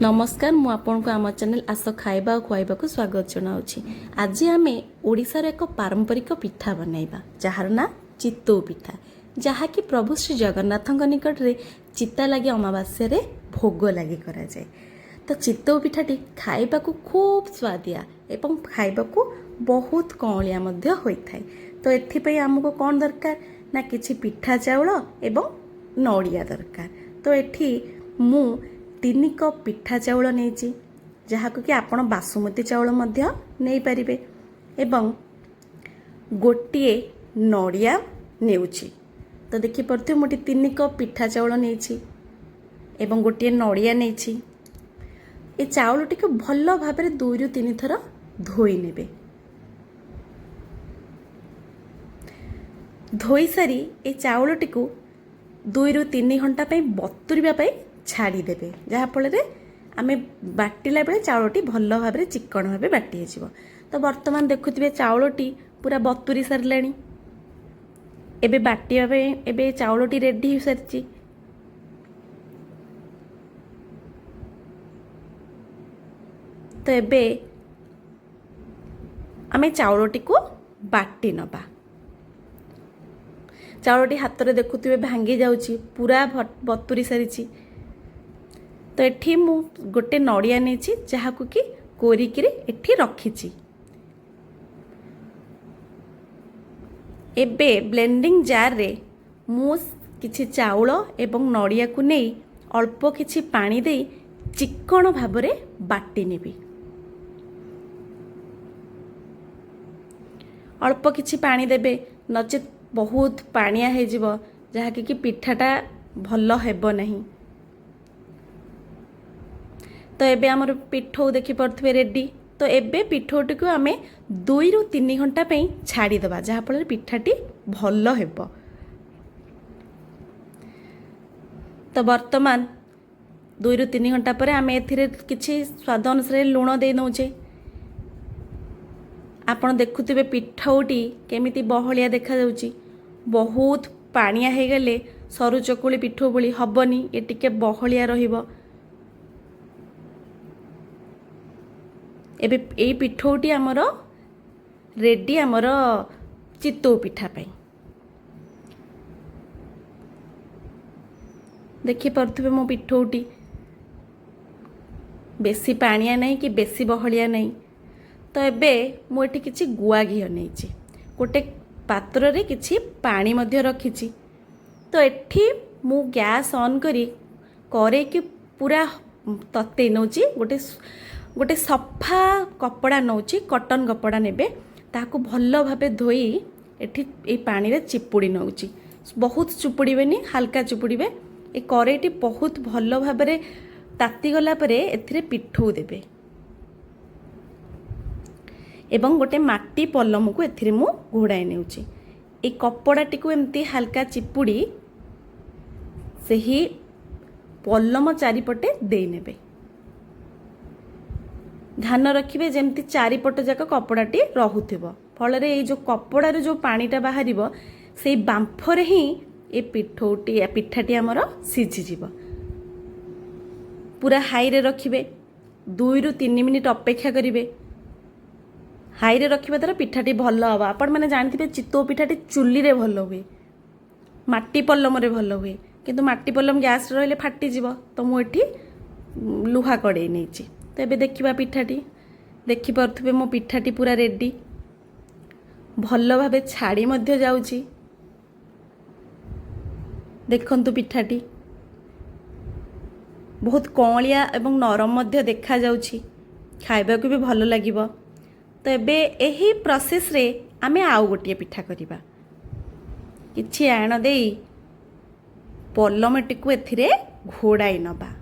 नमस्कार मु आपनको आम चैनल आस खाइबा खुआइबा को स्वागत जनाऊँगी। आज आम ओडिशार एक पारंपरिक पिठा बनैबा जार ना चितौ पिठा, जहाँकि प्रभु श्री जगन्नाथ निकट में चिता लगी अमावास्या रे भोग लगी करा जाए। तो चितौ पिठाटी खाइबा को खूब स्वादिया एवं खाइबा को बहुत कौलिया मध्य होइथाय। तो एथिपई आमको कौन दरकार ना किछि पिठा चाउल एवं नड़िया दरकार। तो एठी मु 3 कप पिठा चाउल नहीं, जहाँ कि आपण बासुमती चाउल मध्य नहीं पारिबे एवं गोटिए नड़िया नेउची। तो देखि परथि मोटी 3 कप पिठा चाउल नहीं एवं गोटिए नड़िया नहीं। ए चाउल टी भल भाव 2 ରୁ 3 थर धोई नेबे। धोई सारी ए चाउल टी 2 ରୁ 3 घंटा बतुरिबा छाड़ी देबे, जहाँ फल आमे बाटिला बेले चाउलटी भल भाव चिकन भाव बाटी हो। तो वर्तमान देखुथिबे चाउलटी पूरा बतुरी सारलानी। एबे बाटिया एबे चाउलटी रेडी हो सारची। तो एबे आमे चाउलटी को बाटी नबा। चाउलटी हाथ रे देखुथिबे भांगी जाउची, पूरा बतुरी सारिची। तो एठी मु गोटे नड़िया नहीं, जहाँ को कि कोरिकी एठी रखीची। एबे ब्लेंडिंग जार रे मु किछि चाउल एवं नड़िया को नहीं अल्प किछि पानी दे चिकन भाव रे बाटी नेबी। अल्प किछि पानी देबे, नचेत बहुत पानिया हो जिवो, जहाँ कि पिठाटा भल हेबो नहीं। तो एबे हमर पिठौ देखि परथबे रेडी। तो एबे पिठौटी को आमे 2 ରୁ 3 घंटा पे छाड़ी दबा, जहाँ फल पिठाटी भल हेबो। तो वर्तमान 2 ରୁ 3 घंटा पर आमे एथिरे किछि स्वाद अनुसार लूण दे नौचे। आपण देखुथिबे पिठौटी केमिति बहलिया देखा जाउची। बहुत पानिया हे गले सरू चकुली पिठौ भली हबनी, ए टिके बहलिया रहिबो। एबे ए पिठौटी आमर रेडी आमर चितौ पिठा पाई। देखि परथुबे मो पिठौटी बेसी पानिया नहीं कि बेसी बहलिया नहीं। तो एबे मु एठी किछि गुआ घियो नैछि, गोटे पात्र रे किछि पानी मध्य रखिछि। तो एठी मु गैस ऑन करी करे कि पूरा तते नौछि। गोटे सफा कपड़ा नौछि, कॉटन कपड़ा नेबे, ताको भल भाबे धोई एठी ए पानी रे चिपुड़ी नौछि। बहुत चुपुड़ीबेनी, हल्का चुपुड़ीबे। ए करेटी बहुत भल भाबे ताती गला परे एथिरे पिठौ देबे एवं गोटे माटी पल्लम को एथिरे मु घोड़ाई नेउछि। ए कपड़ाटी को एमती हल्का चिपुड़ी सही पल्लम चारिपटे दे नेबे। ध्यान रखिए जमती चारिपट जाक कपड़ाटी रहुथिबो, फल रे जो कपड़ार जो पानीटा बाहर से बांफरे ही ए पिठाटी आमर सीझी जीव। पूरा हाई रे रखिए, 2 ରୁ 3 मिनिट अपेक्षा करिवे। हाई रे रखिबा द्वारा पिठाटी भल हवा। आपण माने जानथिबे चितौ पिठाटी चुली रे भल हुए, माटी पल्लम रे भल हुए, किंतु माटी पल्लम गैस रहले फाटी जीव। तो मु एठी लुहा कड़े नैछि। तो एबे देखिबा पिठाटी, देखि परथुबे मो पिठाटी पूरा रेडी, भल भाबे छाड़ी मध्य जाउची। देखंतु पिठाटी बहुत कौलिया एवं नरम मध्य देखा जाउची, खाइबा को भी भल लागिबो। तो एबे एही प्रोसेस रे आमे आउ गोटिए पिठा करिबा। किछि आण देई पल्लमटी को एथिरे घोड़ाई नबा।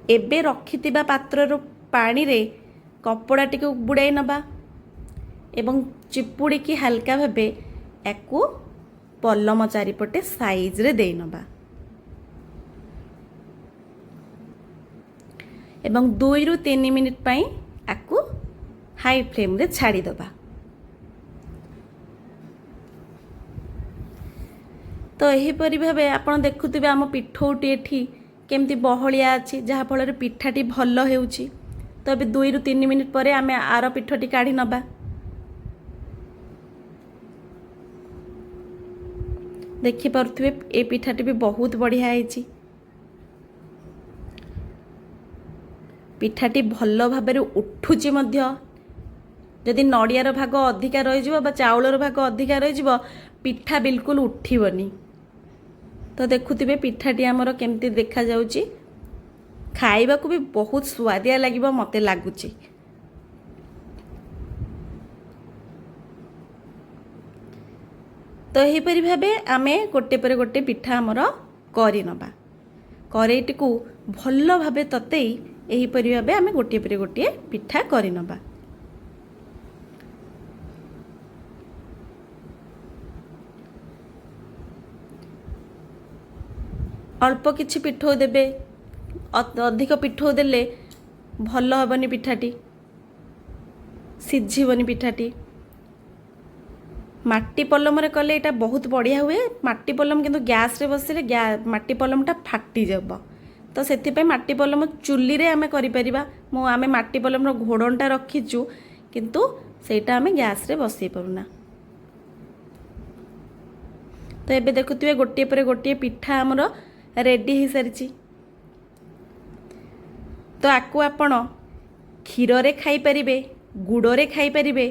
एबे रखिथिबा पात्रर पानी रे कपड़ाटी को बुड़ाई नबा एवं चिपुड़ी की हल्का भाबे याकू पल्लम चारिपटे साइज रे देई नबा एवं 2 ରୁ 3 मिनिट पाई याकू हाई फ्लेम रे छाड़ी दबा। तो एहीपरि भाबे आपण देखुथिबे आम पिठौटी एठी केमती बहलिया अच्छी जहाँफल पिठाटी भल होउची। तो अभी 2 ରୁ 3 मिनिट पर आम आर पिठटी काढ़ी नबा। देखिपे ए पिठाटी भी बहुत बढ़िया है। पिठाटी भल भाव उठुची जदि नड़ियार भाग अधिका रही चाउलर भाग अधिका रही पिठा बिल्कुल उठिबनी। तो देखुथिबे पिठाटी आमर केमती देखा जाउची। खाइबा को भी बहुत स्वादिया लगिबो मते लागुची। तो यहीपरि भावे आमे गोटे पर गोटे पिठा आमर करि नबा। करेईटी को भल भावे ततेई यहीपरि भावे आमे गोटे पर गोटे पिठा करि नबा। अल्प किछि पिठौ देबे, अधिक पिठौ देले भल हेबनी पिठाटी, सिझिबनी पिठाटी। माटी पलम रे कले एटा बहुत बढ़िया हुए। माटी पलम किंतु गैस रे बसिले माटी पलमटा फाटी जाब। तो सेथिपे माटी पलम चुली रे आमे करि परिबा। मो आमे माटी पलम रो घोड़नटा रखिचु किंतु सेटा आमे गैस रे बसई परुना। तो एबे देखुथिबे गोटे पर गोटे पिठा हमरो रेडी हो सारी। तो आकु आपण क्षीर रे खाई परिबे, गुड़ रे खाई परिबे,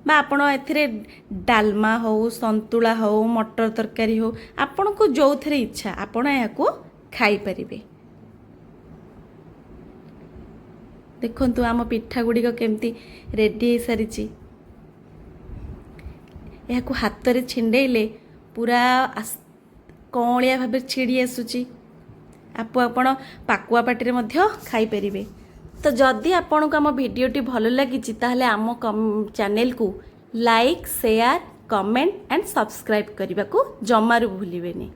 बा आपण एथिरे डालमा हो, संतुला हो, मटर तरकारी हो, आपण को जो थरे इच्छा आपण याकू खाई परिबे। देखंतु आम पिठा गुड़िक केमती रेडी हो सारी। याकू हाथ रे छिंडेले पूरा कौलिया भाव छिड़ी आसूची। आपण पाकुआ पाटी मध्य खाई परिबे। तो जदि आपन को आम भिडियोटी भल लगी ताहले आम चैनल को like, share, comment and subscribe करने को जमारू भूलिबेनी।